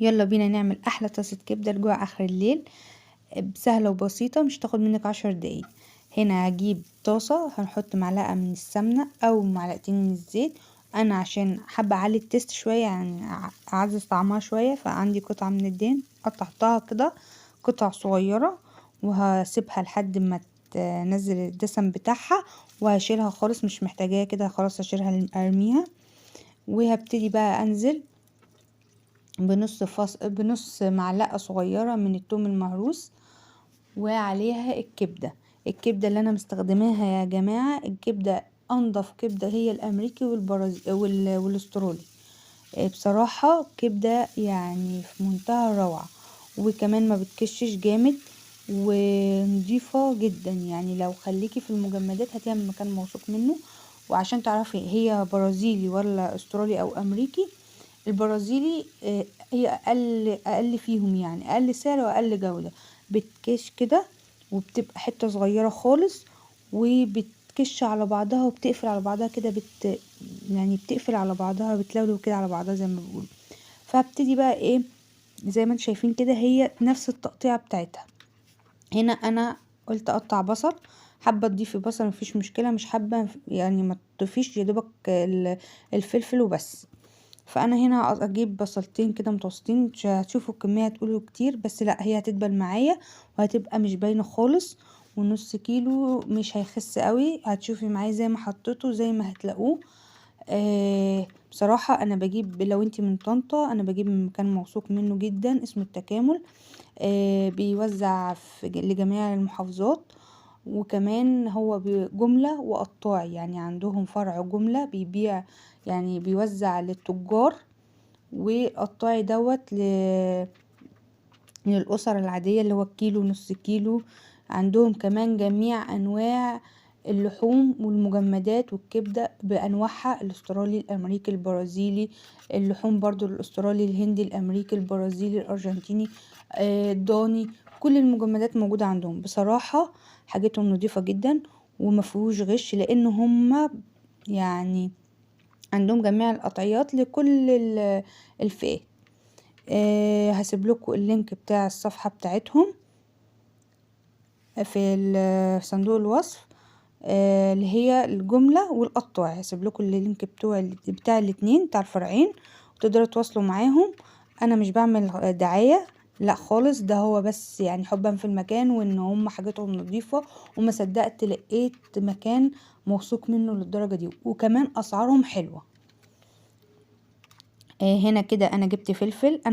يلا بينا نعمل احلى طاسة كبدة لجوع اخر الليل. سهلة وبسيطة، مش تاخد منك 10 دقايق. هنا هجيب طاسة، هنحط معلقة من السمنة او معلقتين من الزيت. انا عشان حابة اعلي التست شوية، يعني اعزز طعمها شوية، فعندي قطعة من الدهن قطعتها كده قطع صغيرة، وهسيبها لحد ما تنزل الدسم بتاعها، وهشيلها خالص، مش محتاجاها كده خلاص، هشيلها ارميها. وهبتدي بقى انزل بنص معلقة صغيرة من الثوم المهروس، وعليها الكبدة اللي انا مستخدماها يا جماعة. الكبدة انضف كبدة هي الامريكي والاسترالي. بصراحة كبدة يعني في منتهى الروعة، وكمان ما بتكشش جامد، ونضيفة جدا. يعني لو خليكي في المجمدات هاتيها من مكان موثوق منه. وعشان تعرفي هي برازيلي ولا استرالي او امريكي، البرازيلي هي اقل فيهم، يعني اقل سعر واقل جودة. بتكش كده، وبتبقى حتة صغيرة خالص، وبتكش على بعضها وبتقفل على بعضها كده، يعني بتقفل على بعضها، بتلولو كده على بعضها زي ما بيقولوا. فهبتدي بقى ايه، زي ما انتم شايفين كده، هي نفس التقطيعة بتاعتها. هنا انا قلت اقطع بصل، حابه تضيفي بصل مفيش مشكله، مش حابه يعني ما تضيفيش، يا دوبك الفلفل وبس. فانا هنا اجيب بصلتين كده متوسطين، هتشوفوا الكميه هتقولوا كتير، بس لا، هي هتدبل معايا وهتبقى مش باينه خالص. ونص كيلو مش هيخس قوي، هتشوفي معايا زي ما حطيته زي ما هتلاقوه. بصراحه انا بجيب، لو انتي من طنطا، انا بجيب من مكان موثوق منه جدا اسمه التكامل. بيوزع لجميع المحافظات، وكمان هو جملة وقطاعي، يعني عندهم فرع جملة بيبيع، يعني بيوزع للتجار، وقطاعي دوت للأسر العادية اللي هو الكيلو نص كيلو. عندهم كمان جميع أنواع اللحوم والمجمدات والكبدة بأنواعها، الأسترالي الأمريكي البرازيلي، اللحوم برضو الأسترالي الهندي الأمريكي البرازيلي الأرجنتيني، الضاني. كل المجمدات موجودة عندهم. بصراحة حاجتهم نظيفة جدا ومفيهوش غش، لأن هم يعني عندهم جميع القطعيات لكل الفئات. هسيب لكم اللينك بتاع الصفحة بتاعتهم في صندوق الوصف، اللي هي الجملة والقطاع. هسيب لكم اللينك بتاع الاتنين، بتاع الفرعين، وتقدروا تواصلوا معاهم. انا مش بعمل دعاية لا خالص، ده هو بس يعني حبا في المكان، وان هم حاجاتهم نظيفة، وما صدقت لقيت مكان موثوق منه للدرجة دي، وكمان اسعارهم حلوة. هنا كده انا جبت فلفل، انا